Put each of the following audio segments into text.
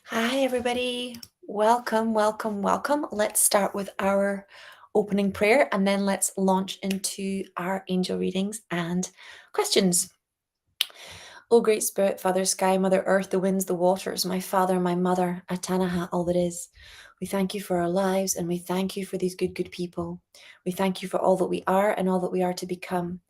Hi, everybody. Welcome, welcome, welcome. Let's start with our opening prayer and then let's launch into our angel readings and questions. O great spirit, Father Sky, Mother Earth, the winds, the waters, my father, my mother, Atanaha, all that is. We thank you for our lives and we thank you for these good people. We thank you for all that we are and all that we are to become.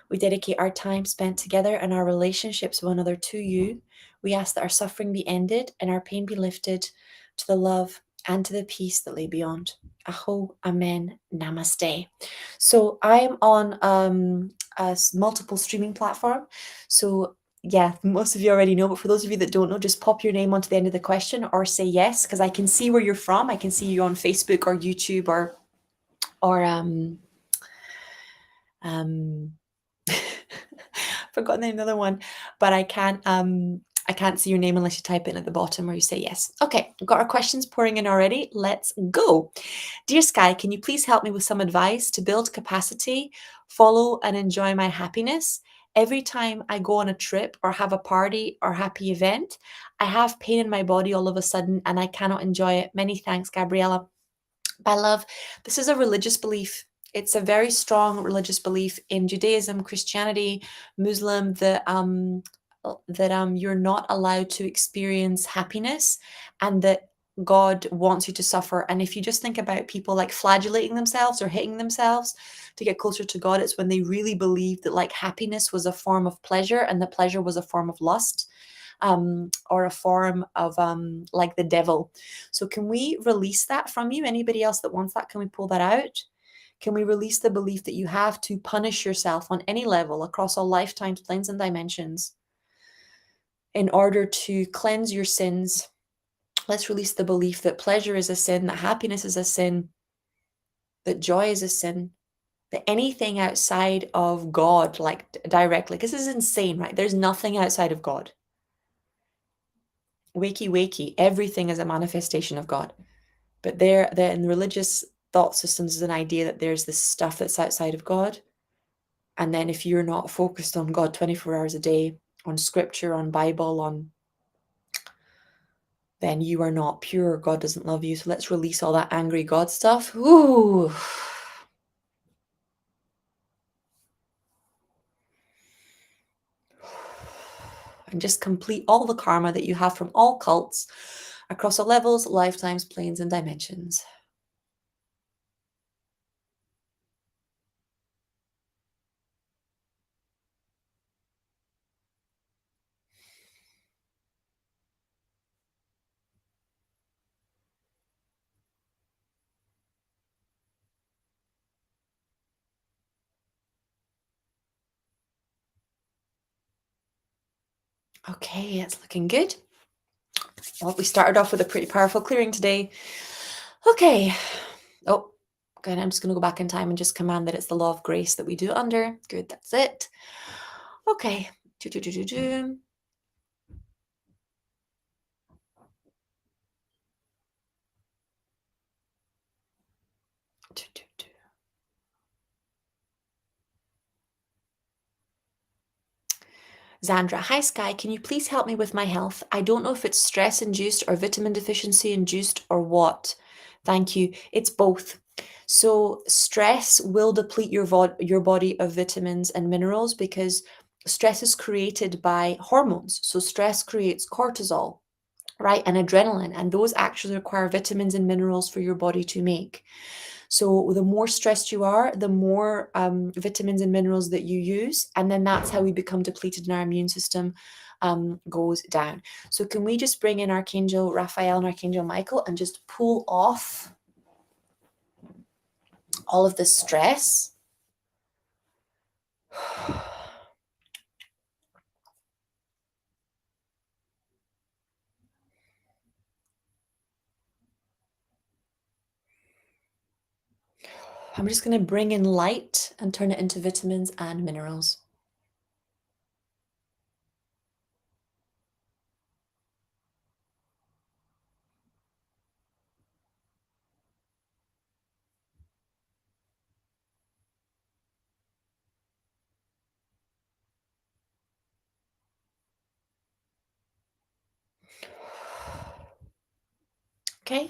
We dedicate our time spent together and our relationships with one another to you. We ask that our suffering be ended and our pain be lifted to the love and to the peace that lay beyond. Aho, Amen, Namaste. So I am on multiple streaming platform. So yeah, most of you already know, but for those of you that don't know, just pop your name onto the end of the question or say yes, because I can see where you're from. I can see you on Facebook or YouTube or forgotten another one, but I can't see your name unless you type it in at the bottom or you say yes. Okay, we've got our questions pouring in already. Let's go. Dear Sky, can you please help me with some advice to build capacity, follow and enjoy my happiness? Every time I go on a trip or have a party or happy event, I have pain in my body all of a sudden and I cannot enjoy it. Many thanks, Gabriella. By love, this is a religious belief. It's a very strong religious belief in Judaism, Christianity, Muslim that you're not allowed to experience happiness and that God wants you to suffer. And if you just think about people like flagellating themselves or hitting themselves to get closer to God, it's when they really believed that like happiness was a form of pleasure and that pleasure was a form of lust, or a form of like the devil. So can we release that from you? Anybody else that wants that, can we pull that out? Can we release the belief that you have to punish yourself on any level across all lifetimes, planes, and dimensions in order to cleanse your sins? Let's release the belief that pleasure is a sin, that happiness is a sin, that joy is a sin, that anything outside of God, like directly, because this is insane, right? There's nothing outside of God. Wakey, wakey, everything is a manifestation of God. But there in religious thought systems is an idea that there's this stuff that's outside of God. And then if you're not focused on God 24 hours a day, on scripture, on Bible, then you are not pure. God doesn't love you. So let's release all that angry God stuff. Ooh. And just complete all the karma that you have from all cults across all levels, lifetimes, planes, and dimensions. Okay, it's looking good. Well, we started off with a pretty powerful clearing today. Okay. Oh, good. I'm just going to go back in time and just command that it's the law of grace that we do it under. Good, that's it. Okay. Do, do, do, do, do. Do, do, do. Zandra, hi Sky, can you please help me with my health? I don't know if it's stress induced or vitamin deficiency induced or what. Thank you. It's both. So stress will deplete your body of vitamins and minerals because stress is created by hormones. So stress creates cortisol, right, and adrenaline, and those actually require vitamins and minerals for your body to make. So the more stressed you are, the more vitamins and minerals that you use, and then that's how we become depleted and our immune system goes down. So can we just bring in Archangel Raphael and Archangel Michael and just pull off all of the stress? I'm just going to bring in light and turn it into vitamins and minerals. Okay.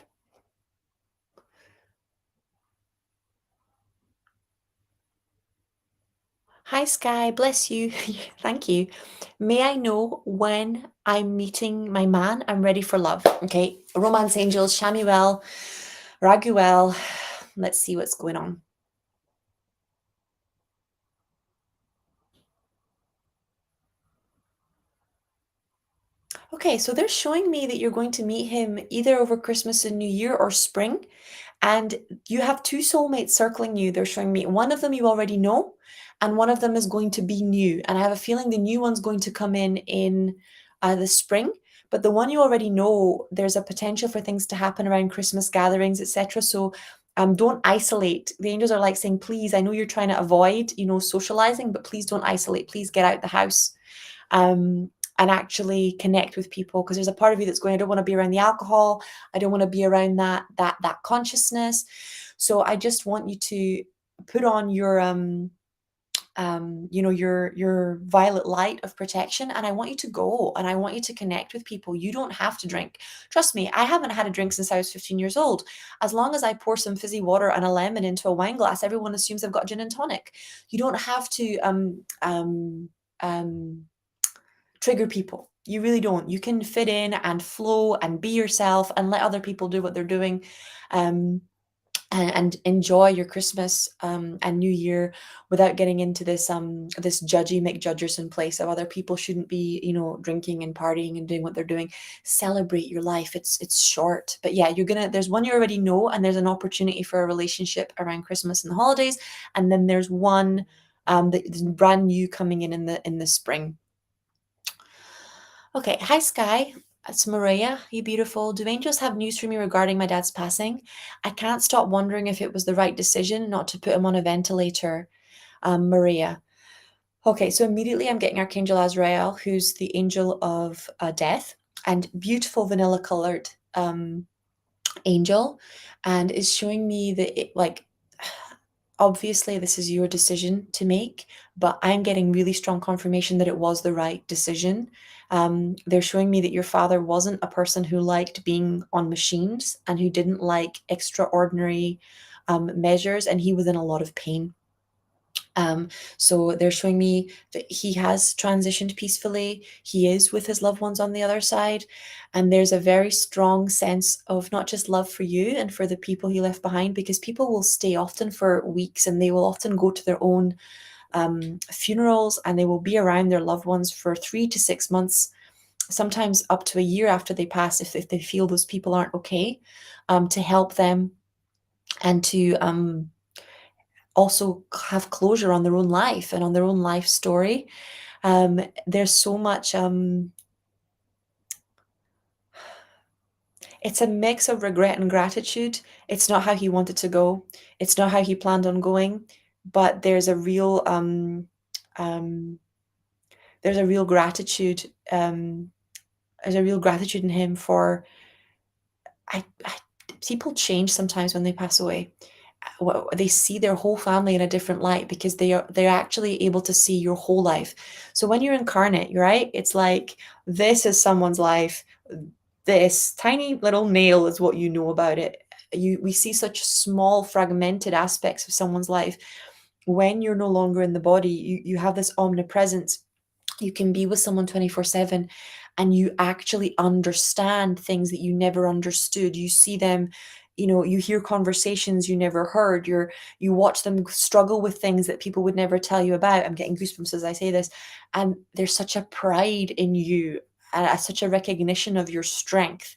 Hi, Sky. Bless you. Thank you. May I know when I'm meeting my man? I'm ready for love. Okay. Romance angels, Shamuel, Raguel. Let's see what's going on. Okay, so they're showing me that you're going to meet him either over Christmas and New Year or spring. And you have two soulmates circling you. They're showing me one of them you already know, and one of them is going to be new. And I have a feeling the new one's going to come in the spring. But the one you already know, there's a potential for things to happen around Christmas gatherings, etc. So don't isolate. The angels are like saying, please, I know you're trying to avoid, socializing, but please don't isolate. Please get out the house. And actually connect with people, because there's a part of you that's going, I don't want to be around the alcohol, I don't want to be around that consciousness. So I just want you to put on your violet light of protection, and I want you to go and I want you to connect with people. You don't have to drink. Trust me, I haven't had a drink since I was 15 years old. As long as I pour some fizzy water and a lemon into a wine glass, everyone assumes I've got gin and tonic. You don't have to trigger people. You really don't. You can fit in and flow and be yourself and let other people do what they're doing, um, and enjoy your Christmas and New Year without getting into this judgy McJudgerson place of other people shouldn't be, drinking and partying and doing what they're doing. Celebrate your life. It's short. But yeah, there's one you already know, and there's an opportunity for a relationship around Christmas and the holidays, and then there's one that's brand new coming in the spring. Okay, hi Sky. It's Maria. You beautiful. Do angels have news for me regarding my dad's passing? I can't stop wondering if it was the right decision not to put him on a ventilator. Maria. Okay, so immediately I'm getting Archangel Azrael, who's the angel of death, and beautiful vanilla colored angel, and is showing me that obviously this is your decision to make, but I'm getting really strong confirmation that it was the right decision. They're showing me that your father wasn't a person who liked being on machines and who didn't like extraordinary measures, and he was in a lot of pain. So they're showing me that he has transitioned peacefully. He is with his loved ones on the other side. And there's a very strong sense of not just love for you and for the people he left behind, because people will stay often for weeks and they will often go to their own funerals, and they will be around their loved ones for 3 to 6 months, sometimes up to a year after they pass, if they feel those people aren't okay, to help them and to also have closure on their own life and on their own life story. There's so much, it's a mix of regret and gratitude. It's not how he wanted to go. It's not how he planned on going, but um, there's a real gratitude. There's a real gratitude in him for, I people change sometimes when they pass away. They see their whole family in a different light because they're actually able to see your whole life. So when you're incarnate, right, it's like this is someone's life. This tiny little nail is what you know about it. We see such small fragmented aspects of someone's life. When you're no longer in the body, you have this omnipresence. You can be with someone 24/7, and you actually understand things that you never understood. You see them, you hear conversations you never heard. You watch them struggle with things that people would never tell you about. I'm getting goosebumps as I say this. And there's such a pride in you, and such a recognition of your strength,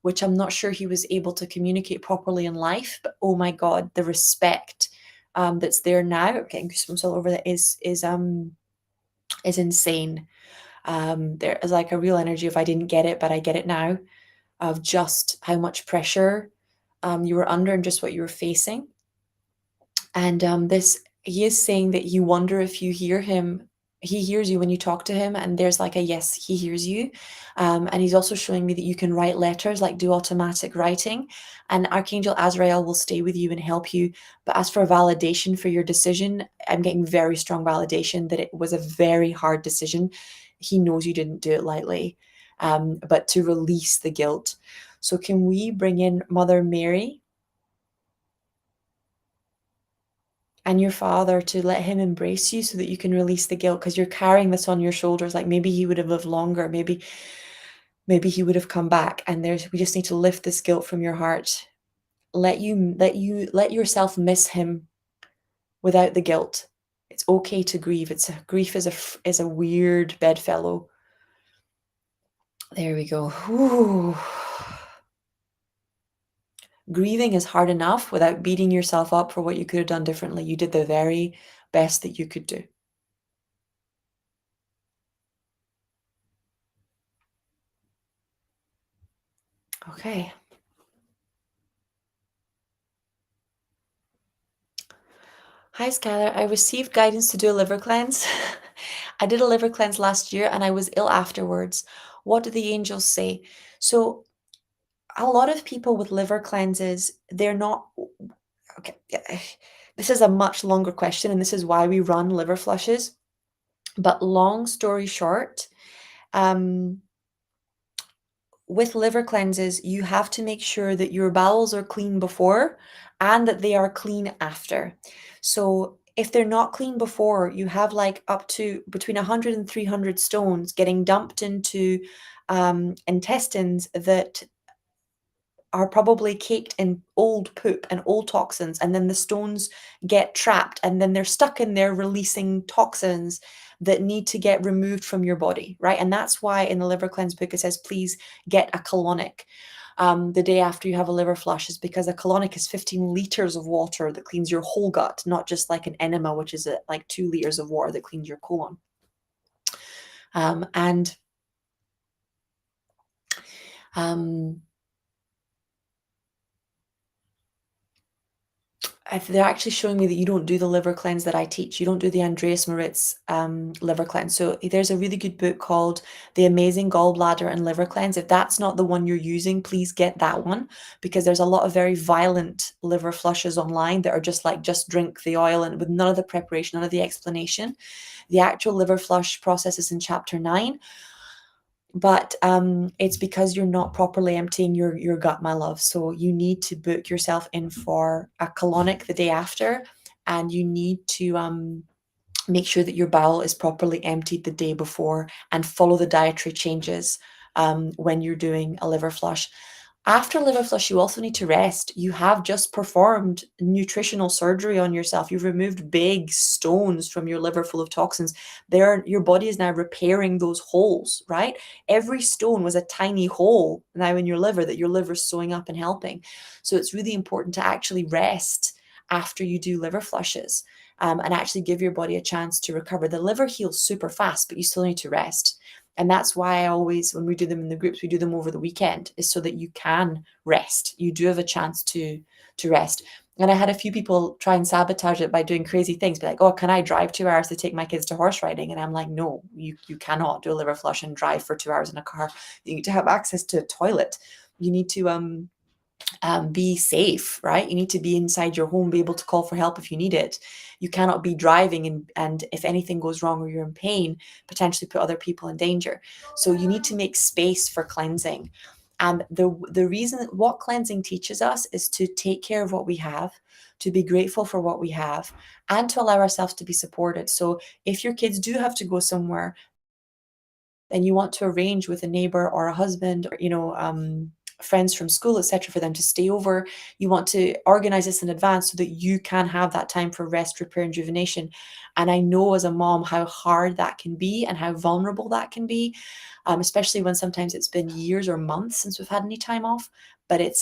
which I'm not sure he was able to communicate properly in life. But oh my God, the respect that's there now, I'm getting goosebumps all over that, is insane. There is like a real energy of I didn't get it, but I get it now, of just how much pressure you were under and just what you were facing. And this, he is saying that you wonder if you hear him. He hears you when you talk to him, and there's like a yes, he hears you. And he's also showing me that you can write letters, like do automatic writing, and Archangel Azrael will stay with you and help you. But as for validation for your decision, I'm getting very strong validation that it was a very hard decision. He knows you didn't do it lightly. but to release the guilt. So can we bring in Mother Mary and your father to let him embrace you so that you can release the guilt, because you're carrying this on your shoulders. Like maybe he would have lived longer, maybe he would have come back, and we just need to lift this guilt from your heart. Let yourself miss him without the guilt. It's okay to grieve. Grief is a weird bedfellow. There we go. Whew. Grieving is hard enough without beating yourself up for what you could have done differently. You did the very best that you could do. Okay. Hi, Skylar. I received guidance to do a liver cleanse. I did a liver cleanse last year and I was ill afterwards. What do the angels say? So, a lot of people with liver cleanses, they're not okay. This is a much longer question, and this is why we run liver flushes. But long story short, um, with liver cleanses, you have to make sure that your bowels are clean before and that they are clean after. So if they're not clean before, you have like up to between 100 and 300 stones getting dumped into intestines that are probably caked in old poop and old toxins, and then the stones get trapped and then they're stuck in there releasing toxins that need to get removed from your body, right? And that's why in the liver cleanse book it says please get a colonic the day after you have a liver flush, is because a colonic is 15 liters of water that cleans your whole gut, not just like an enema, which is like 2 liters of water that cleans your colon. And they're actually showing me that you don't do the liver cleanse that I teach. You don't do the Andreas Moritz liver cleanse. So there's a really good book called The Amazing Gallbladder and Liver Cleanse. If that's not the one you're using, please get that one, because there's a lot of very violent liver flushes online that are just like, just drink the oil and with none of the preparation, none of the explanation. The actual liver flush process is in chapter 9. But it's because you're not properly emptying your gut, my love. So you need to book yourself in for a colonic the day after, and you need to make sure that your bowel is properly emptied the day before, and follow the dietary changes when you're doing a liver flush. After liver flush, you also need to rest. You have just performed nutritional surgery on yourself. You've removed big stones from your liver full of toxins. Your body is now repairing those holes, right? Every stone was a tiny hole now in your liver that your liver's sewing up and helping. So it's really important to actually rest after you do liver flushes, and actually give your body a chance to recover. The liver heals super fast, but you still need to rest. And that's why I always, when we do them in the groups, we do them over the weekend, is so that you can rest. You do have a chance to rest. And I had a few people try and sabotage it by doing crazy things, be like, oh, can I drive 2 hours to take my kids to horse riding? And I'm like, no, you cannot do a liver flush and drive for 2 hours in a car. You need to have access to a toilet. You need to be safe, right? You need to be inside your home, be able to call for help if you need it. You cannot be driving and if anything goes wrong or you're in pain, potentially put other people in danger. So you need to make space for cleansing. And the reason what cleansing teaches us is to take care of what we have, to be grateful for what we have, and to allow ourselves to be supported. So if your kids do have to go somewhere and you want to arrange with a neighbor or a husband, or friends from school, etc., for them to stay over, you want to organize this in advance so that you can have that time for rest, repair, and rejuvenation. And I know as a mom how hard that can be and how vulnerable that can be, especially when sometimes it's been years or months since we've had any time off. But it's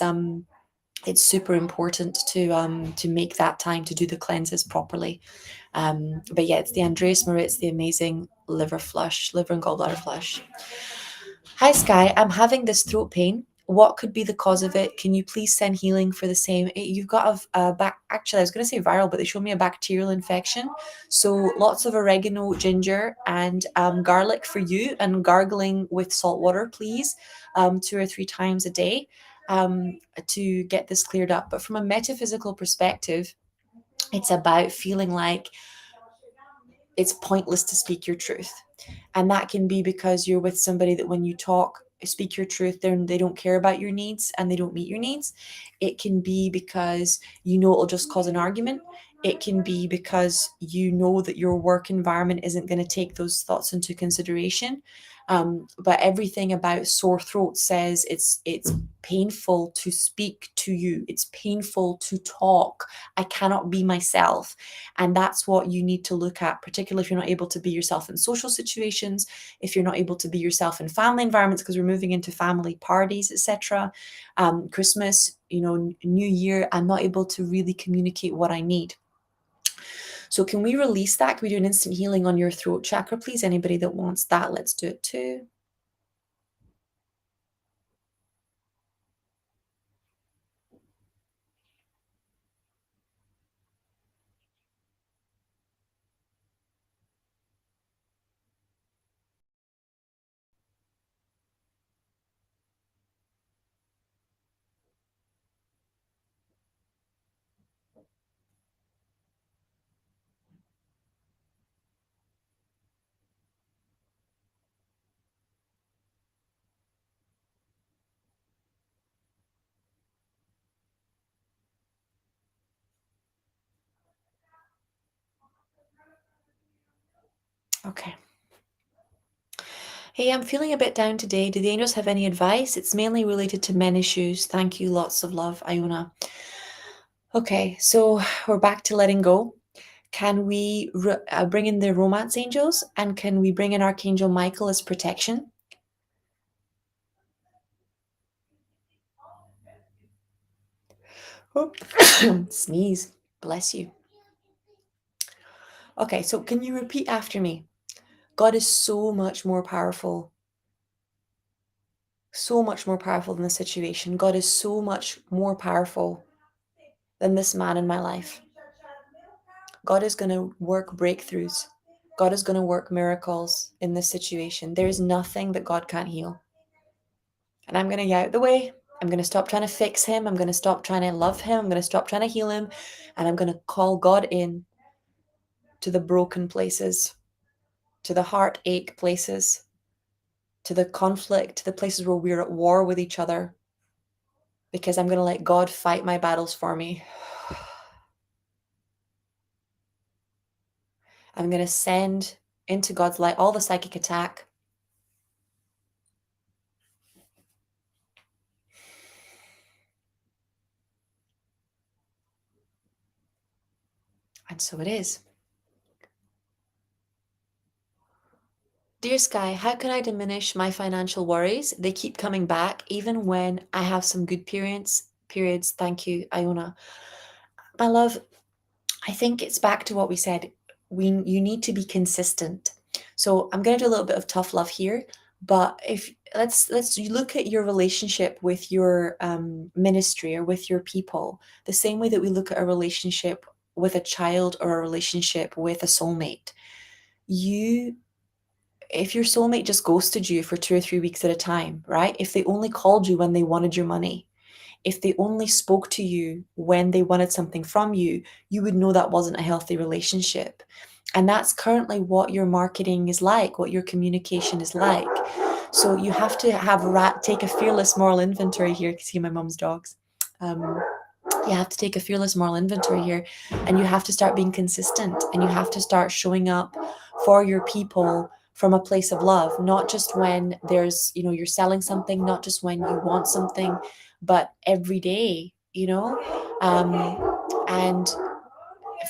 super important to make that time to do the cleanses properly. But yeah, it's the Andreas Moritz, the amazing liver and gallbladder flush. Hi, Sky. I'm having this throat pain. What could be the cause of it? Can you please send healing for the same? You've got a back. Actually, I was going to say viral, but they showed me a bacterial infection. So lots of oregano, ginger, and garlic for you, and gargling with salt water, please, 2 or 3 times a day, to get this cleared up. But from a metaphysical perspective, it's about feeling like it's pointless to speak your truth. And that can be because you're with somebody that when you talk speak your truth, they don't care about your needs and they don't meet your needs. It can be because you know it'll just cause an argument. It can be because you know that your work environment isn't going to take those thoughts into consideration. But everything about sore throat says it's painful to speak to you. It's painful to talk. I cannot be myself. And that's what you need to look at, particularly if you're not able to be yourself in social situations, if you're not able to be yourself in family environments, because we're moving into family parties, etc. Christmas, New Year, I'm not able to really communicate what I need. So can we release that? Can we do an instant healing on your throat chakra, please? Anybody that wants that, let's do it too. Okay. Hey, I'm feeling a bit down today. Do the angels have any advice? It's mainly related to men issues. Thank you. Lots of love, Iona. Okay, so we're back to letting go. Can we bring in the romance angels, and can we bring in Archangel Michael as protection? Oh, sneeze. Bless you. Okay, so can you repeat after me? God is so much more powerful than the situation. God is so much more powerful than this man in my life. God is going to work breakthroughs. God is going to work miracles in this situation. There is nothing that God can't heal. And I'm going to get out the way. I'm going to stop trying to fix him. I'm going to stop trying to love him. I'm going to stop trying to heal him. And I'm going to call God in to the broken places, to the heartache places, to the conflict, to the places where we're at war with each other. Because I'm going to let God fight my battles for me. I'm going to send into God's light all the psychic attack. And so it is. Dear Sky, how can I diminish my financial worries? They keep coming back even when I have some good periods. Thank you, Iona. My love, I think it's back to what we said. You need to be consistent. So I'm going to do a little bit of tough love here, but if let's look at your relationship with your ministry or with your people the same way that we look at a relationship with a child or a relationship with a soulmate. If your soulmate just ghosted you for 2 or 3 weeks at a time, right? If they only called you when they wanted your money, if they only spoke to you when they wanted something from you, you would know that wasn't a healthy relationship. And that's currently what your marketing is like, what your communication is like. So you have to take a fearless moral inventory here. You can see my mom's dogs. You have to take a fearless moral inventory here, and you have to start being consistent, and you have to start showing up for your people from a place of love, not just when you're selling something, not just when you want something, but every day, and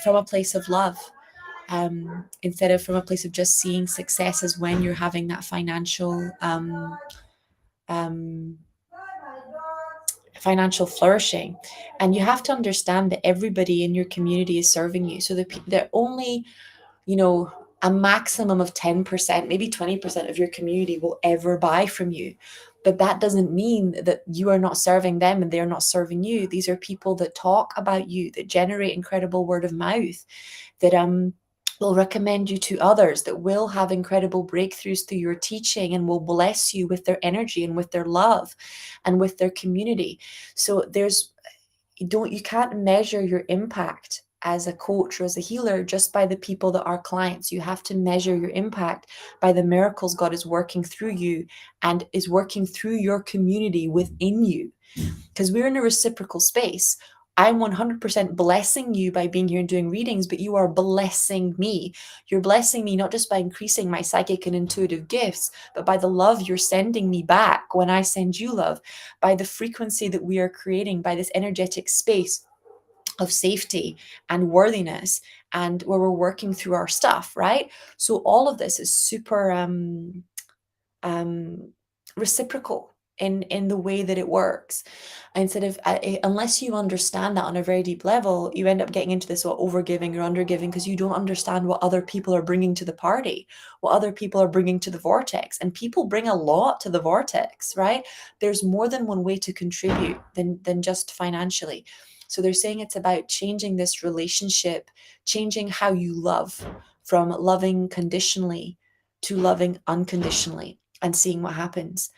from a place of love, instead of from a place of just seeing success as when you're having that um, financial flourishing. And you have to understand that everybody in your community is serving you. So they're only, a maximum of 10%, maybe 20% of your community will ever buy from you. But that doesn't mean that you are not serving them and they're not serving you. These are people that talk about you, that generate incredible word of mouth, that will recommend you to others, that will have incredible breakthroughs through your teaching and will bless you with their energy and with their love and with their community. So you can't measure your impact as a coach or as a healer just by the people that are clients. You have to measure your impact by the miracles God is working through you and is working through your community within you, because we're in a reciprocal space. I'm 100% blessing you by being here and doing readings, but you are blessing me. You're blessing me not just by increasing my psychic and intuitive gifts, but by the love you're sending me back when I send you love, by the frequency that we are creating, by this energetic space of safety and worthiness, and where we're working through our stuff, right? So all of this is super um, reciprocal in the way that it works. Instead of unless you understand that on a very deep level, you end up getting into this over giving or under giving because you don't understand what other people are bringing to the party, what other people are bringing to the vortex. And people bring a lot to the vortex, right? There's more than one way to contribute than just financially. So they're saying it's about changing this relationship, changing how you love, from loving conditionally to loving unconditionally, and seeing what happens.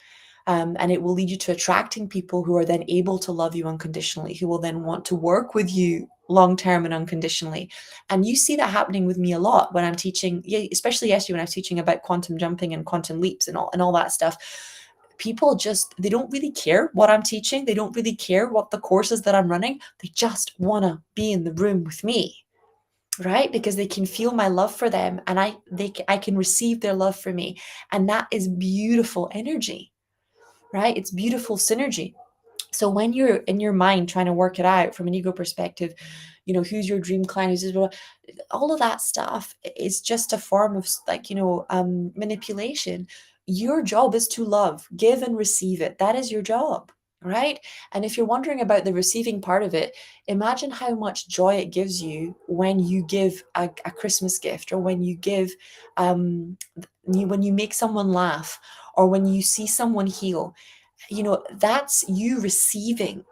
And it will lead you to attracting people who are then able to love you unconditionally, who will then want to work with you long term and unconditionally. And you see that happening with me a lot when I'm teaching, especially yesterday when I was teaching about quantum jumping and quantum leaps and all that stuff. People just, they don't really care what I'm teaching. They don't really care what the courses that I'm running. They just want to be in the room with me, right? Because they can feel my love for them, and I can receive their love for me. And that is beautiful energy, right? It's beautiful synergy. So when you're in your mind trying to work it out from an ego perspective, who's your dream client, all of that stuff is just a form of manipulation. Your job is to love, give and receive it. That is your job, right? And if you're wondering about the receiving part of it, imagine how much joy it gives you when you give a Christmas gift, or when you give, when you make someone laugh, or when you see someone heal. That's you receiving.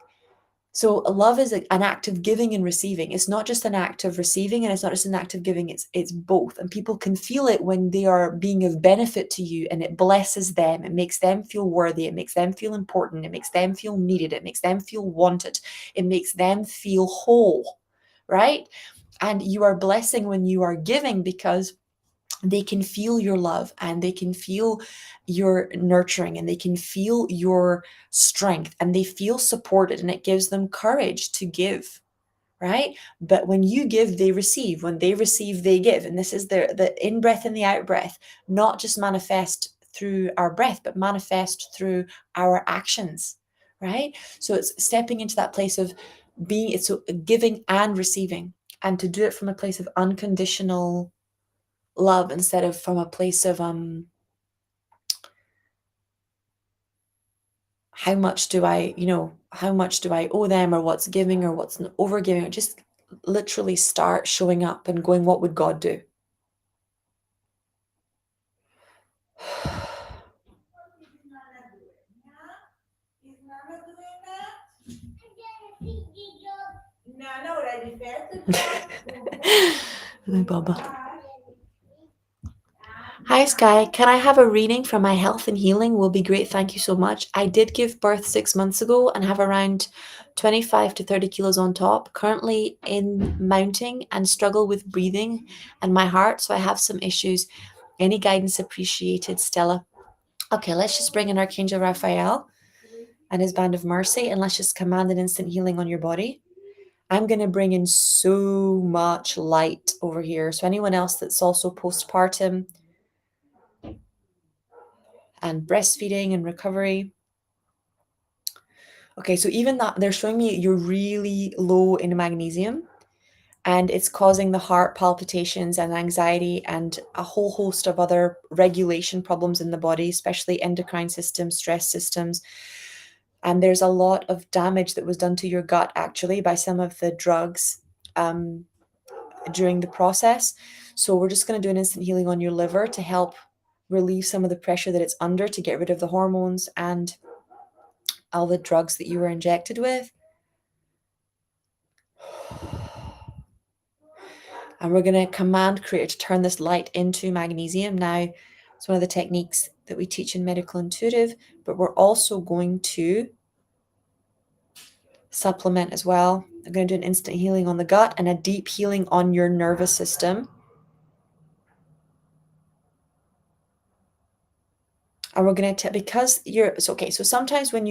So love is an act of giving and receiving. It's not just an act of receiving, and it's not just an act of giving. It's both. And people can feel it when they are being of benefit to you, and it blesses them. It makes them feel worthy. It makes them feel important. It makes them feel needed. It makes them feel wanted. It makes them feel whole, right? And you are blessing when you are giving, because they can feel your love, and they can feel your nurturing, and they can feel your strength, and they feel supported, and it gives them courage to give, right? But when you give, they receive. When they receive, they give. And this is the in breath and the out breath, not just manifest through our breath, but manifest through our actions, right? So it's stepping into that place of being, it's giving and receiving, and to do it from a place of unconditional love, instead of from a place of how much do I owe them, or what's giving, or what's over giving. Or just literally start showing up and going, what would God do? My Baba. Hi, Sky. Can I have a reading for my health and healing? Will be great. Thank you so much. I did give birth 6 months ago and have around 25 to 30 kilos on top. Currently in mounting and struggle with breathing and my heart. So I have some issues. Any guidance appreciated, Stella. Okay, let's just bring in Archangel Raphael and his band of mercy, and let's just command an instant healing on your body. I'm going to bring in so much light over here. So anyone else that's also postpartum and breastfeeding and recovery. Okay, so even that, they're showing me you're really low in magnesium, and it's causing the heart palpitations and anxiety and a whole host of other regulation problems in the body, especially endocrine systems, stress systems. And there's a lot of damage that was done to your gut, actually, by some of the drugs during the process. So we're just going to do an instant healing on your liver to help relieve some of the pressure that it's under, to get rid of the hormones and all the drugs that you were injected with. And we're going to command Creator to turn this light into magnesium. Now, it's one of the techniques that we teach in Medical Intuitive, but we're also going to supplement as well. I'm going to do an instant healing on the gut and a deep healing on your nervous system. And we're going to, because you're, so okay, so sometimes when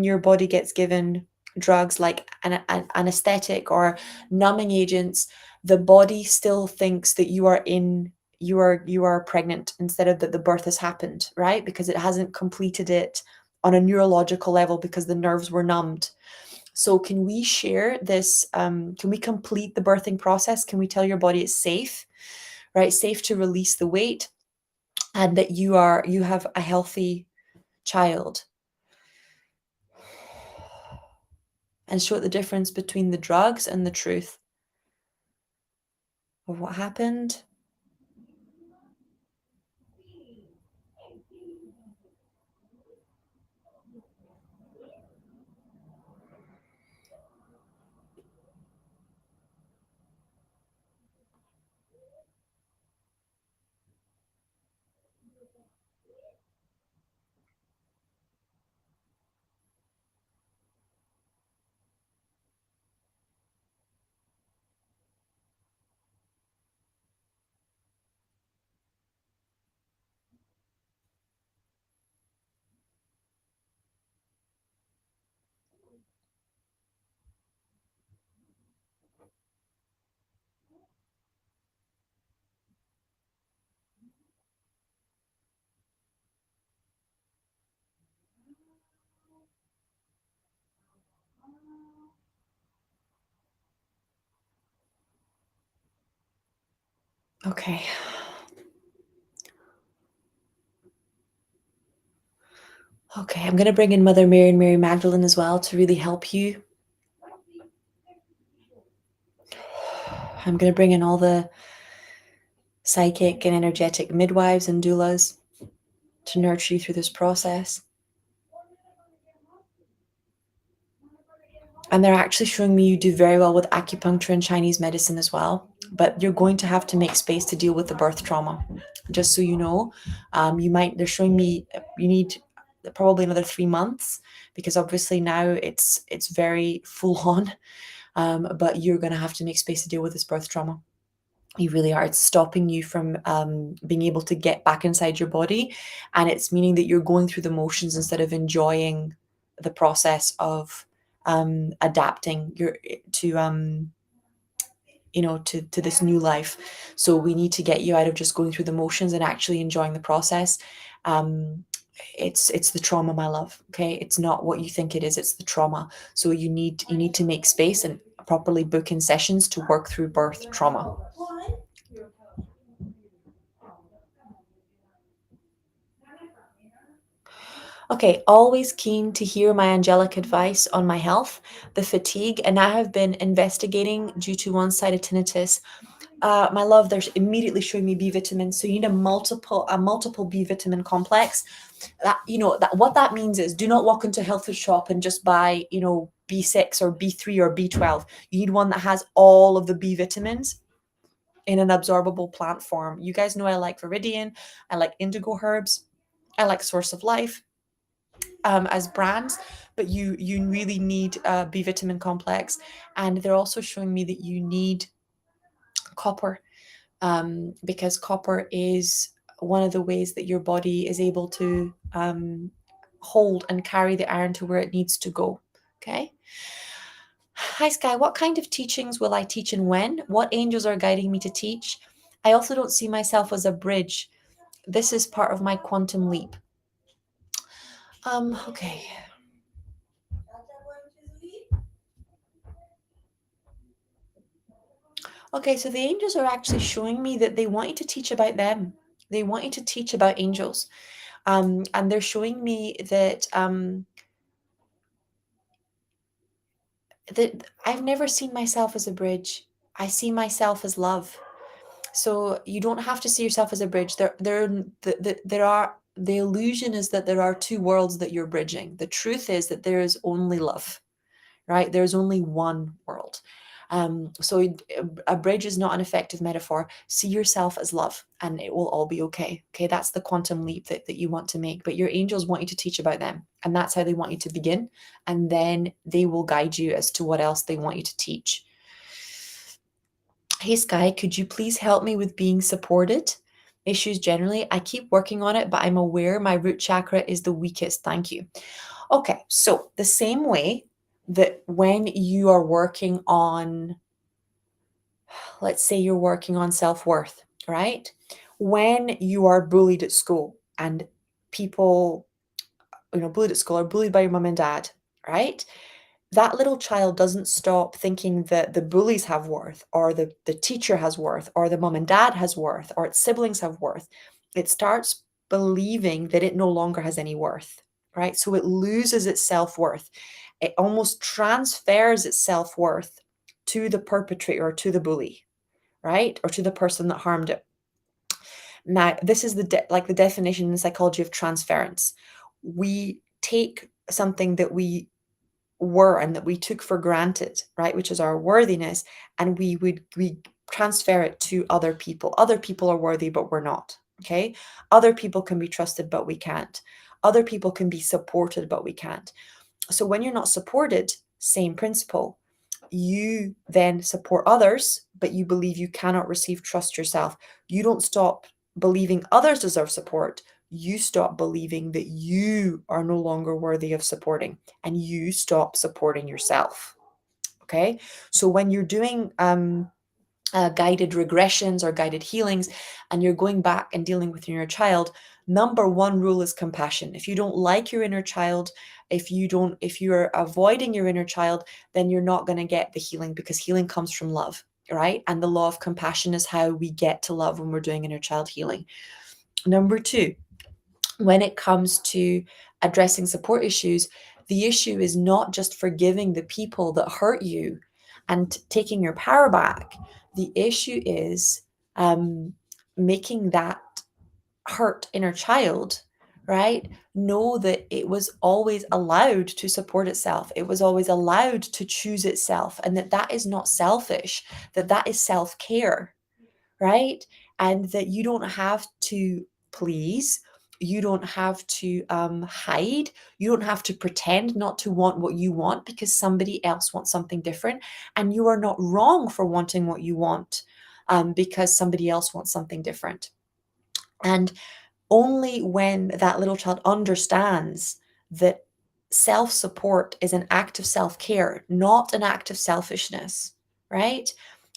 your body gets given drugs like an anesthetic or numbing agents, the body still thinks that you are pregnant instead of that the birth has happened, right? Because it hasn't completed it on a neurological level because the nerves were numbed. So can we share this? Can we complete the birthing process? Can we tell your body it's safe, right? Safe to release the weight, and that you have a healthy child, and show it the difference between the drugs and the truth of what happened. Okay. Okay, I'm going to bring in Mother Mary and Mary Magdalene as well to really help you. I'm going to bring in all the psychic and energetic midwives and doulas to nurture you through this process. And they're actually showing me you do very well with acupuncture and Chinese medicine as well. But you're going to have to make space to deal with the birth trauma. Just so you know, they're showing me you need probably another 3 months, because obviously now it's very full on. But you're going to have to make space to deal with this birth trauma. You really are. It's stopping you from being able to get back inside your body. And it's meaning that you're going through the motions instead of enjoying the process of adapting your to to this new life. So we need to get you out of just going through the motions and actually enjoying the process. um it's the trauma, my love. Okay, it's not what you think it is, it's the trauma. So you need to make space and properly book in sessions to work through birth trauma. Okay, always keen to hear my angelic advice on my health, the fatigue, and I have been investigating due to one-sided tinnitus. My love, they're immediately showing me B vitamins. So you need a multiple B vitamin complex. That what that means is, do not walk into a health food shop and just buy, B6 or B3 or B12. You need one that has all of the B vitamins in an absorbable plant form. You guys know I like Viridian, I like Indigo Herbs, I like Source of Life as brands, but you really need a B vitamin complex. And they're also showing me that you need copper, because copper is one of the ways that your body is able to hold and carry the iron to where it needs to go. Okay. Hi, Sky. What kind of teachings will I teach and when? What angels are guiding me to teach? I also don't see myself as a bridge. This is part of my quantum leap. Okay. Okay, so the angels are actually showing me that they want you to teach about them. They want you to teach about angels. And they're showing me that I've never seen myself as a bridge. I see myself as love. So you don't have to see yourself as a bridge. The illusion is that there are two worlds that you're bridging. The truth is that there is only love, right? There's only one world. So a bridge is not an effective metaphor. See yourself as love and it will all be okay. Okay, that's the quantum leap that you want to make. But your angels want you to teach about them. And that's how they want you to begin. And then they will guide you as to what else they want you to teach. Hey Sky, could you please help me with being supported? Issues generally. I keep working on it, but I'm aware my root chakra is the weakest. Thank you. Okay, so the same way that when you are working on, let's say you're working on self-worth, right? When you are bullied at school and people, bullied at school or bullied by your mom and dad, right? That little child doesn't stop thinking that the bullies have worth or the teacher has worth or the mom and dad has worth or its siblings have worth. It starts believing that it no longer has any worth, right? So it loses its self-worth. It almost transfers its self-worth to the perpetrator or to the bully, right? Or to the person that harmed it. Now, this is the definition in the psychology of transference. We take something that we were and that we took for granted, right, which is our worthiness, and we transfer it to other people. Other people are worthy, but we're not. Okay, other people can be trusted, but we can't. Other people can be supported, but we can't. So when you're not supported, same principle. You then support others, but you believe you cannot receive trust yourself. You don't stop believing others deserve support. You stop believing that you are no longer worthy of supporting, and you stop supporting yourself. Okay. So when you're doing guided regressions or guided healings and you're going back and dealing with your inner child, number one rule is compassion. If you don't like your inner child, if you're avoiding your inner child, then you're not going to get the healing, because healing comes from love, right? And the law of compassion is how we get to love when we're doing inner child healing. Number two, when it comes to addressing support issues, the issue is not just forgiving the people that hurt you and taking your power back. The issue is making that hurt inner child, right, know that it was always allowed to support itself. It was always allowed to choose itself, and that is not selfish, that is self-care, right? And that you don't have to please, you don't have to hide, you don't have to pretend not to want what you want because somebody else wants something different. And you are not wrong for wanting what you want because somebody else wants something different. And only when that little child understands that self-support is an act of self-care, not an act of selfishness, right?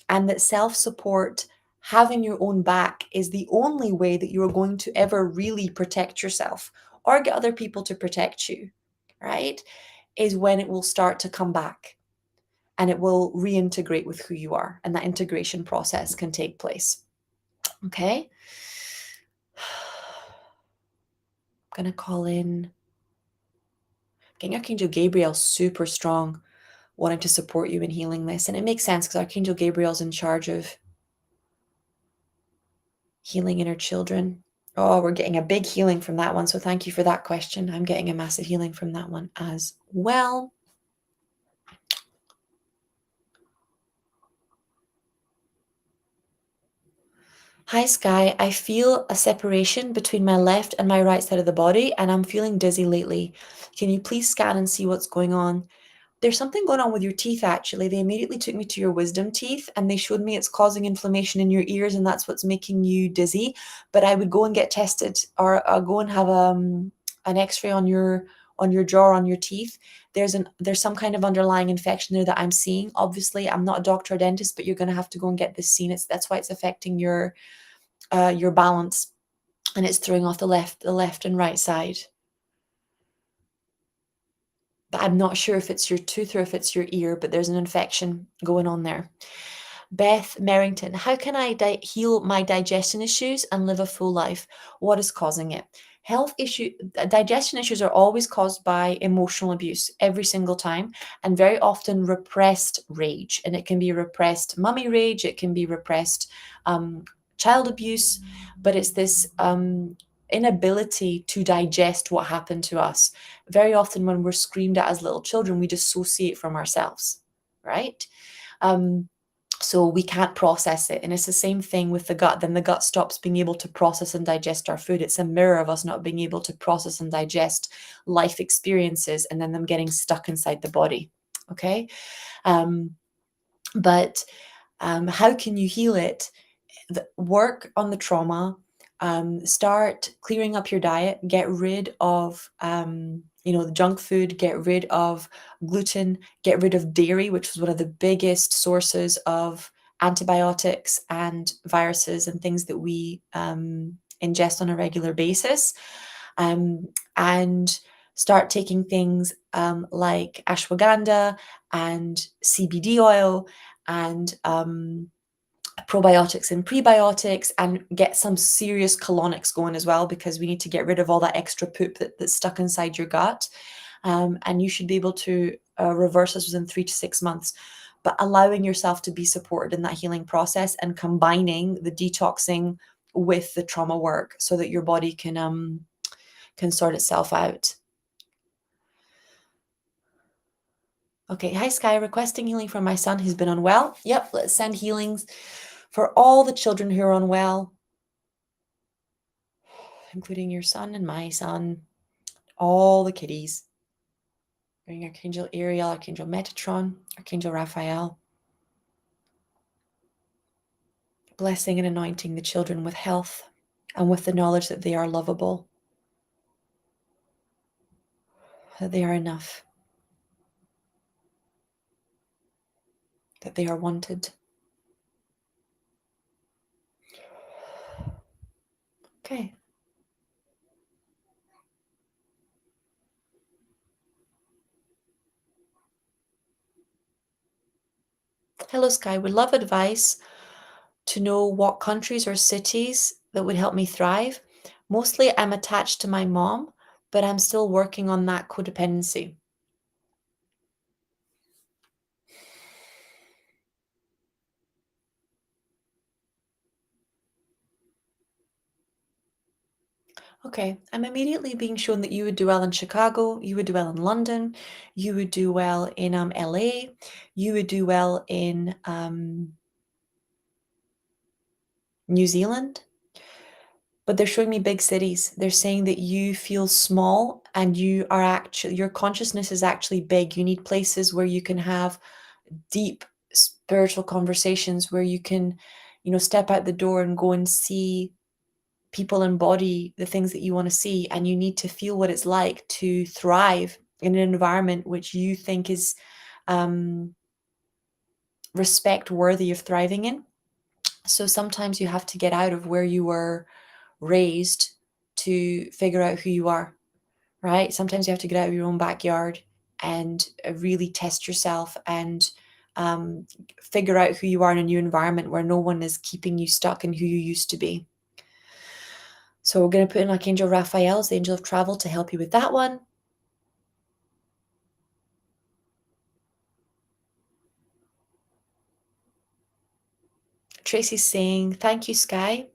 And that self-support, having your own back, is the only way that you're going to ever really protect yourself or get other people to protect you, right? Is when it will start to come back and it will reintegrate with who you are. And that integration process can take place. Okay. I'm going to call in. Getting Archangel Gabriel super strong, wanting to support you in healing this. And it makes sense because Archangel Gabriel's in charge of healing inner children. Oh, we're getting a big healing from that one. So thank you for that question. I'm getting a massive healing from that one as well. Hi, Sky. I feel a separation between my left and my right side of the body, and I'm feeling dizzy lately. Can you please scan and see what's going on? There's something going on with your teeth, actually. They immediately took me to your wisdom teeth and they showed me it's causing inflammation in your ears and that's what's making you dizzy. But I would go and get tested, or go and have an x-ray on your jaw, on your teeth. There's some kind of underlying infection there that I'm seeing. Obviously, I'm not a doctor or dentist, but you're going to have to go and get this seen. That's why it's affecting your balance, and it's throwing off the left and right side. But I'm not sure if it's your tooth or if it's your ear, but there's an infection going on there. Beth Merrington, how can I heal my digestion issues and live a full life? What is causing it? Digestion issues are always caused by emotional abuse every single time, and very often repressed rage. And it can be repressed mummy rage, it can be repressed child abuse, but it's this inability to digest what happened to us. Very often when we're screamed at as little children, we dissociate from ourselves, right? So we can't process it. And it's the same thing with the gut. Then the gut stops being able to process and digest our food. It's a mirror of us not being able to process and digest life experiences and then them getting stuck inside the body. Okay. But how can you heal it? Work on the trauma, start clearing up your diet, get rid of the junk food, get rid of gluten, get rid of dairy, which was one of the biggest sources of antibiotics and viruses and things that we ingest on a regular basis, and start taking things like ashwagandha and CBD oil and probiotics and prebiotics, and get some serious colonics going as well, because we need to get rid of all that extra poop that's stuck inside your gut. And you should be able to reverse this within 3 to 6 months. But allowing yourself to be supported in that healing process and combining the detoxing with the trauma work so that your body can sort itself out. Okay, hi Sky, requesting healing for my son who's been unwell. Yep, let's send healings for all the children who are unwell, including your son and my son, all the kiddies. Bring Archangel Ariel, Archangel Metatron, Archangel Raphael. Blessing and anointing the children with health and with the knowledge that they are lovable, that they are enough, that they are wanted. Okay. Hello, Sky. Would love advice to know what countries or cities that would help me thrive. Mostly I'm attached to my mom, but I'm still working on that codependency. Okay, I'm immediately being shown that you would do well in Chicago, you would do well in London, you would do well in LA, you would do well in New Zealand. But they're showing me big cities. They're saying that you feel small and you are actually, your consciousness is actually big. You need places where you can have deep spiritual conversations, where you can, step out the door and go and see people embody the things that you want to see. And you need to feel what it's like to thrive in an environment which you think is respect worthy of thriving in. So sometimes you have to get out of where you were raised to figure out who you are, right? Sometimes you have to get out of your own backyard and really test yourself and figure out who you are in a new environment where no one is keeping you stuck in who you used to be. So we're going to put in Archangel Raphael as the angel of travel to help you with that one. Tracy's saying, thank you, Sky.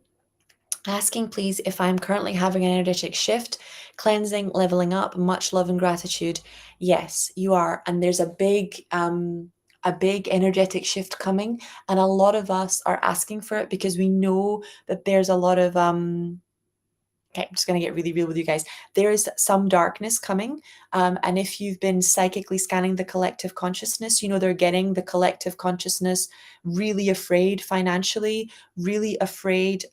Asking, please, if I'm currently having an energetic shift, cleansing, leveling up, much love and gratitude. Yes, you are. And there's a big energetic shift coming. And a lot of us are asking for it because we know that there's a lot of, okay, I'm just going to get really real with you guys. There is some darkness coming. And if you've been psychically scanning the collective consciousness, they're getting the collective consciousness really afraid financially, really afraid,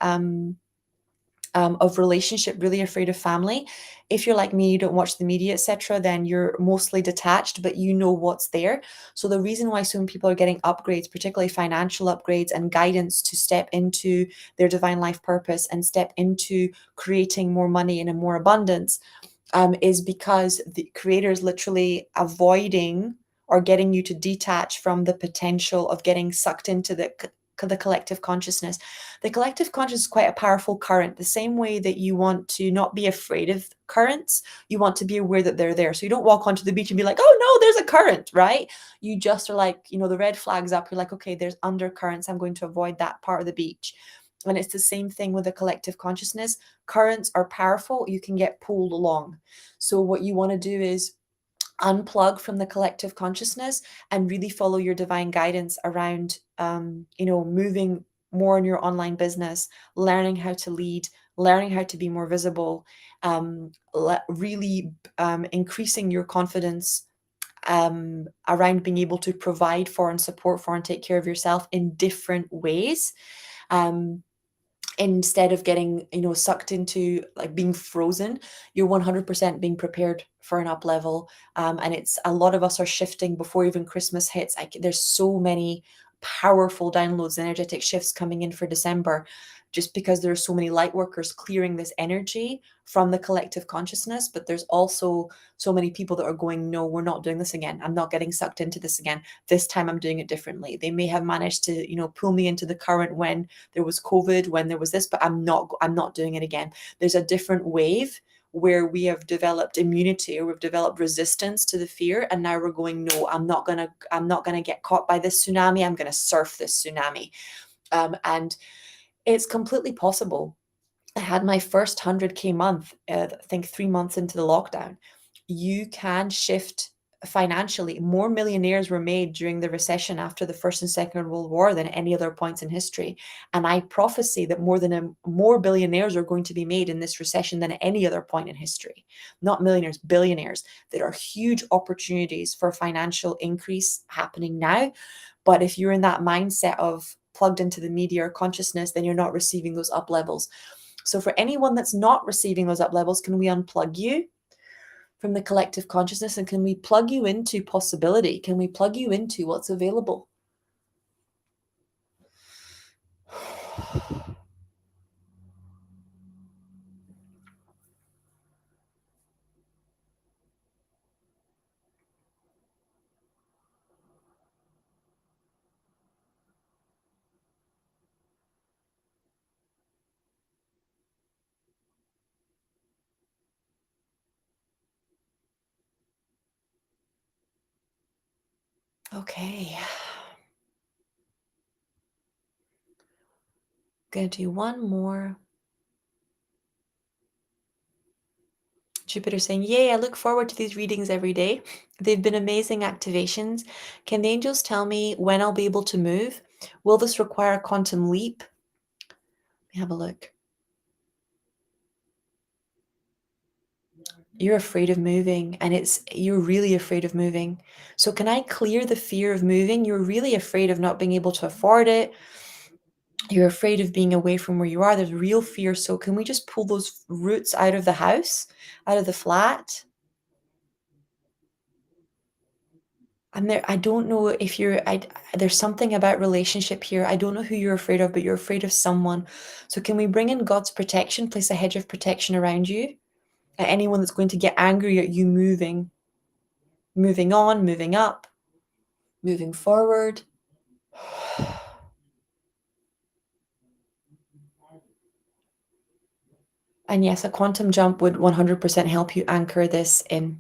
of relationship, really afraid of family. If you're like me, you don't watch the media, etc., then you're mostly detached, but you know what's there. So the reason why so many people are getting upgrades, particularly financial upgrades and guidance to step into their divine life purpose and step into creating more money and a more abundance, is because the creator is literally avoiding or getting you to detach from the potential of getting sucked into the collective consciousness. The collective consciousness is quite a powerful current. The same way that you want to not be afraid of currents, you want to be aware that they're there. So you don't walk onto the beach and be like, oh no, there's a current, right? You just are like, the red flag's up. You're like, okay, there's undercurrents. I'm going to avoid that part of the beach. And it's the same thing with the collective consciousness. Currents are powerful. You can get pulled along. So what you want to do is unplug from the collective consciousness and really follow your divine guidance around moving more in your online business, learning how to lead, learning how to be more visible, really increasing your confidence around being able to provide for and support for and take care of yourself in different ways. Instead of getting sucked into like being frozen, you're 100% being prepared for an up level. And it's a lot of us are shifting before even Christmas hits. There's so many powerful downloads, energetic shifts coming in for December, just because there are so many light workers clearing this energy from the collective consciousness. But there's also so many people that are going, no, we're not doing this again. I'm not getting sucked into this again. This time I'm doing it differently. They may have managed to pull me into the current when there was COVID, when there was this, but I'm not doing it again. There's a different wave where we have developed immunity, or we've developed resistance to the fear, and now we're going, no, I'm not gonna get caught by this tsunami. I'm gonna surf this tsunami. And it's completely possible. I had my first 100K month, I think 3 months into the lockdown. You can shift financially. More millionaires were made during the recession after the First and Second World War than any other points in history. And I prophesy that more billionaires are going to be made in this recession than any other point in history. Not millionaires, billionaires. There are huge opportunities for financial increase happening now. But if you're in that mindset of plugged into the media or consciousness, then you're not receiving those up levels. So for anyone that's not receiving those up levels, can we unplug you from the collective consciousness, and can we plug you into possibility? Can we plug you into what's available? Okay. Gonna do one more. Jupiter saying, yay, I look forward to these readings every day. They've been amazing activations. Can the angels tell me when I'll be able to move? Will this require a quantum leap? Let me have a look. You're afraid of moving, and you're really afraid of moving. So can I clear the fear of moving? You're really afraid of not being able to afford it. You're afraid of being away from where you are. There's real fear. So can we just pull those roots out of the house, out of the flat? And there, I don't know if there's something about relationship here. I don't know who you're afraid of, but you're afraid of someone. So can we bring in God's protection, place a hedge of protection around you? At anyone that's going to get angry at you moving on, moving up, moving forward. And yes, a quantum jump would 100% help you anchor this in.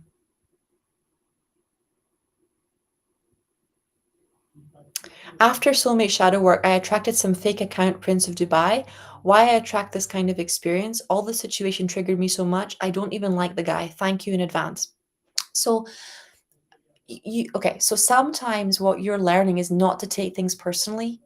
After soulmate shadow work, I attracted some fake account Prince of Dubai. Why I attract this kind of experience? All the situation triggered me so much. I don't even like the guy. Thank you in advance. So okay, so sometimes what you're learning is not to take things personally.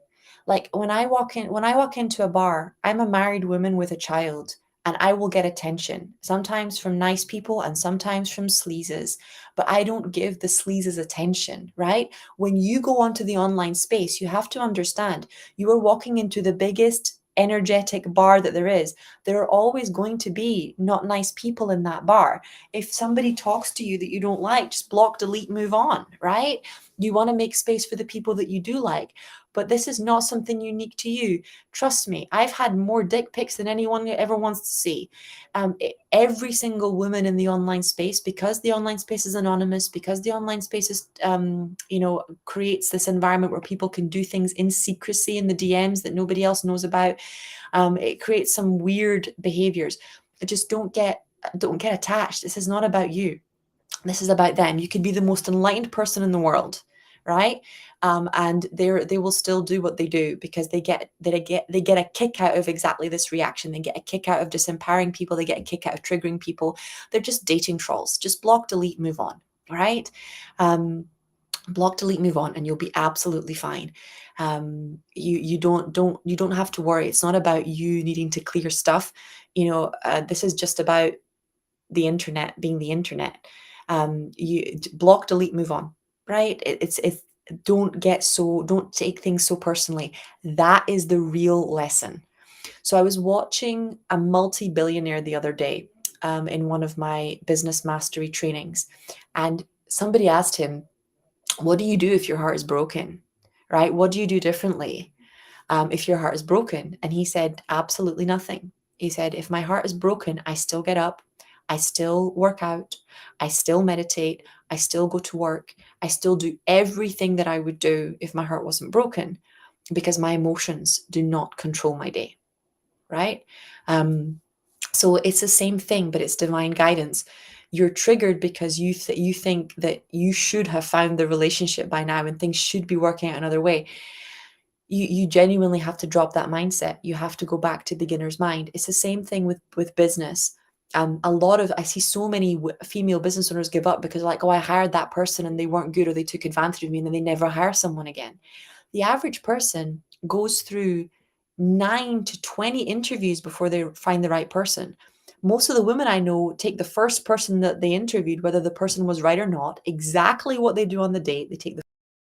Like when I walk into a bar, I'm a married woman with a child, and I will get attention, sometimes from nice people and sometimes from sleazes, but I don't give the sleazes attention, right? When you go onto the online space, you have to understand you are walking into the biggest energetic bar that there is. There are always going to be not nice people in that bar. If somebody talks to you that you don't like, just block, delete, move on, right? You want to make space for the people that you do like. But this is not something unique to you. Trust me, I've had more dick pics than anyone ever wants to see. Every single woman in the online space, because the online space is anonymous, because the online space is, creates this environment where people can do things in secrecy in the DMs that nobody else knows about. It creates some weird behaviors. Just don't get attached. This is not about you. This is about them. You could be the most enlightened person in the world, right? And they will still do what they do because they get a kick out of exactly this reaction. They get a kick out of disempowering people. They get a kick out of triggering people. They're just dating trolls. Just block, delete, move on. right? Block, delete, move on, and you'll be absolutely fine. You don't have to worry. It's not about you needing to clear stuff. This is just about the internet being the internet. You block, delete, move on, right? It's don't take things so personally. That is the real lesson. So I was watching a multi-billionaire the other day, in one of my business mastery trainings, and somebody asked him, what do you do if your heart is broken? Right? What do you do differently, if your heart is broken? And he said, absolutely nothing. He said, if my heart is broken, I still get up, I still work out, I still meditate, I still go to work, I still do everything that I would do if my heart wasn't broken, because my emotions do not control my day. Right? So it's the same thing, but it's divine guidance. You're triggered because you think that you should have found the relationship by now and things should be working out another way. You genuinely have to drop that mindset. You have to go back to beginner's mind. It's the same thing with business. I see so many female business owners give up because, like, oh, I hired that person and they weren't good, or they took advantage of me, and then they never hire someone again. The average person goes through 9 to 20 interviews before they find the right person. Most of the women I know take the first person that they interviewed, whether the person was right or not, exactly what they do on the date. They take the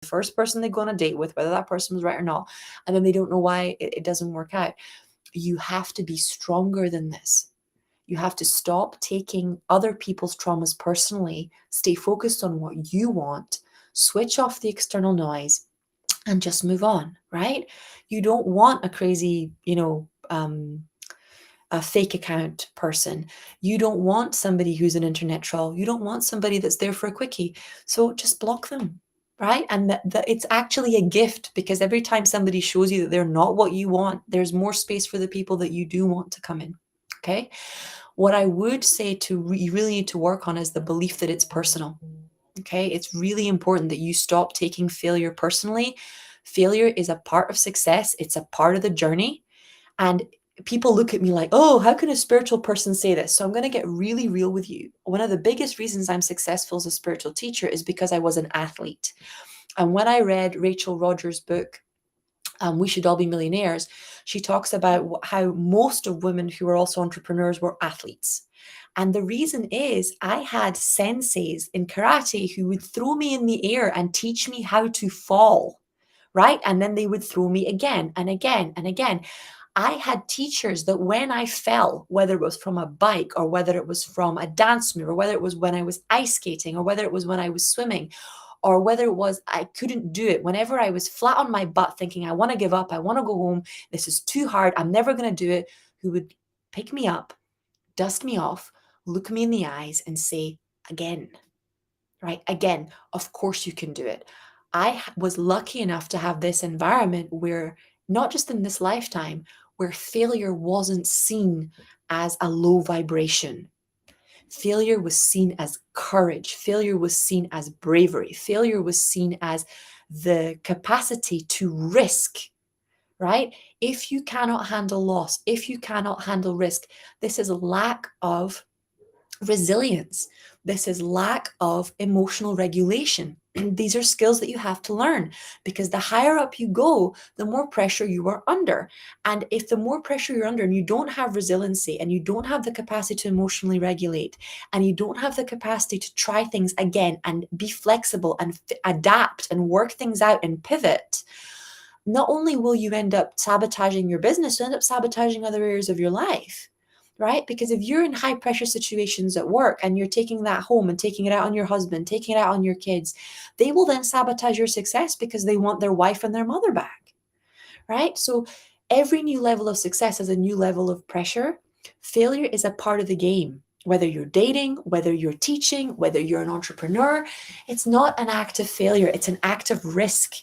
first person they go on a date with, whether that person was right or not, and then they don't know why it doesn't work out. You have to be stronger than this. You have to stop taking other people's traumas personally, stay focused on what you want, switch off the external noise, and just move on, right? You don't want a crazy, a fake account person. You don't want somebody who's an internet troll. You don't want somebody that's there for a quickie. So just block them, right? And it's actually a gift, because every time somebody shows you that they're not what you want, there's more space for the people that you do want to come in. Okay. What I would say you really need to work on is the belief that it's personal. Okay. It's really important that you stop taking failure personally. Failure is a part of success. It's a part of the journey. And people look at me like, oh, how can a spiritual person say this? So I'm going to get really real with you. One of the biggest reasons I'm successful as a spiritual teacher is because I was an athlete. And when I read Rachel Rodgers' book, We Should All Be Millionaires, she talks about how most of women who are also entrepreneurs were athletes. And the reason is I had senseis in karate who would throw me in the air and teach me how to fall, right? And then they would throw me again and again and again. I had teachers that when I fell, whether it was from a bike or whether it was from a dance move, or whether it was when I was ice skating, or whether it was when I was swimming, or whether it was I couldn't do it, whenever I was flat on my butt thinking, I want to give up, I want to go home, this is too hard, I'm never going to do it, who would pick me up, dust me off, look me in the eyes and say, again, right? Again, of course you can do it. I was lucky enough to have this environment where, not just in this lifetime, where failure wasn't seen as a low vibration. Failure was seen as courage. Failure was seen as bravery. Failure was seen as the capacity to risk, right? If you cannot handle loss, if you cannot handle risk, this is a lack of resilience. This is lack of emotional regulation. These are skills that you have to learn, because the higher up you go, the more pressure you are under. And if the more pressure you're under and you don't have resiliency, and you don't have the capacity to emotionally regulate, and you don't have the capacity to try things again and be flexible and adapt and work things out and pivot, not only will you end up sabotaging your business, you'll end up sabotaging other areas of your life. Right? Because if you're in high pressure situations at work and you're taking that home and taking it out on your husband, taking it out on your kids, they will then sabotage your success because they want their wife and their mother back. Right? So every new level of success has a new level of pressure. Failure is a part of the game. Whether you're dating, whether you're teaching, whether you're an entrepreneur, it's not an act of failure, it's an act of risk.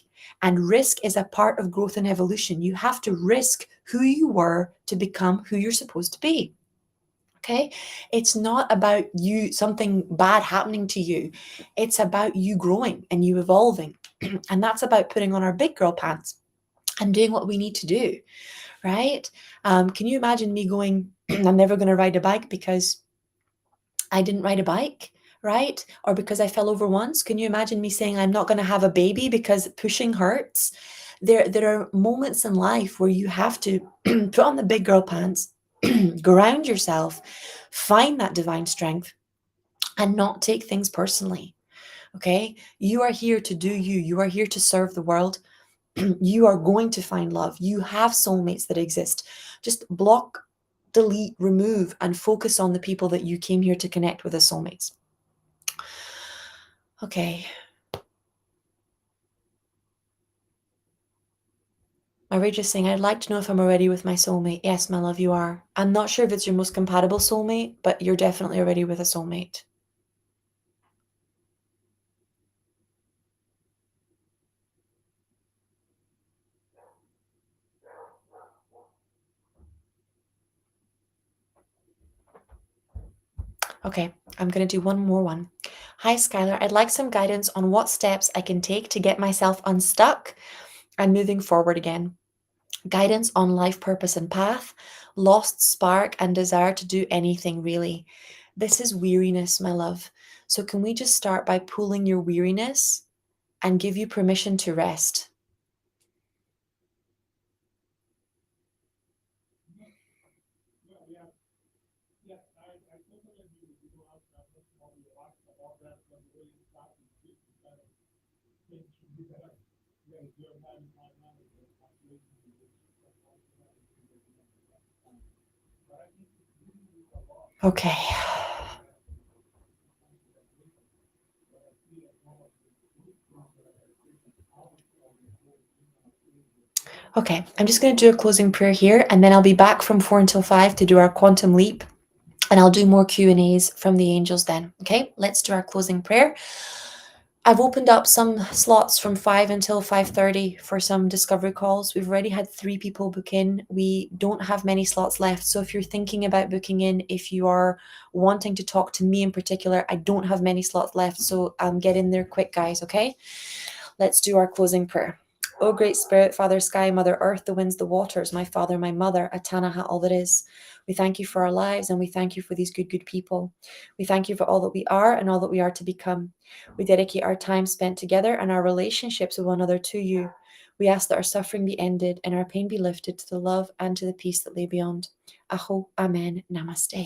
And risk is a part of growth and evolution. You have to risk who you were to become who you're supposed to be. Okay. It's not about you, something bad happening to you. It's about you growing and you evolving. And that's about putting on our big girl pants and doing what we need to do. Right. Can you imagine me going, I'm never going to ride a bike because I didn't ride a bike, right? Or because I fell over once. Can you imagine me saying I'm not going to have a baby because pushing hurts? There are moments in life where you have to put on the big girl pants, ground yourself, find that divine strength, and not take things personally. Okay? You are here to do you. You are here to serve the world. You are going to find love. You have soulmates that exist. Just block, delete, remove, and focus on the people that you came here to connect with as soulmates. Okay. My rage is saying, I'd like to know if I'm already with my soulmate. Yes, my love, you are. I'm not sure if it's your most compatible soulmate, but you're definitely already with a soulmate. Okay, I'm going to do one more one. Hi, Skylar. I'd like some guidance on what steps I can take to get myself unstuck and moving forward again. Guidance on life purpose and path, lost spark and desire to do anything really. This is weariness, my love. So, can we just start by pulling your weariness and give you permission to rest? Okay. Okay, I'm just going to do a closing prayer here, and then I'll be back from 4 until 5 to do our quantum leap, and I'll do more Q&As from the angels then. Okay, let's do our closing prayer. I've opened up some slots from 5 until 5:30 for some discovery calls. We've already had 3 people book in. We don't have many slots left. So if you're thinking about booking in, if you are wanting to talk to me in particular, I don't have many slots left. So get in there quick, guys, okay? Let's do our closing prayer. O Great Spirit, Father Sky, Mother Earth, the winds, the waters, my Father, my Mother, Atanaha, all that is. We thank you for our lives and we thank you for these good, good people. We thank you for all that we are and all that we are to become. We dedicate our time spent together and our relationships with one another to you. We ask that our suffering be ended and our pain be lifted to the love and to the peace that lay beyond. Aho, Amen, Namaste.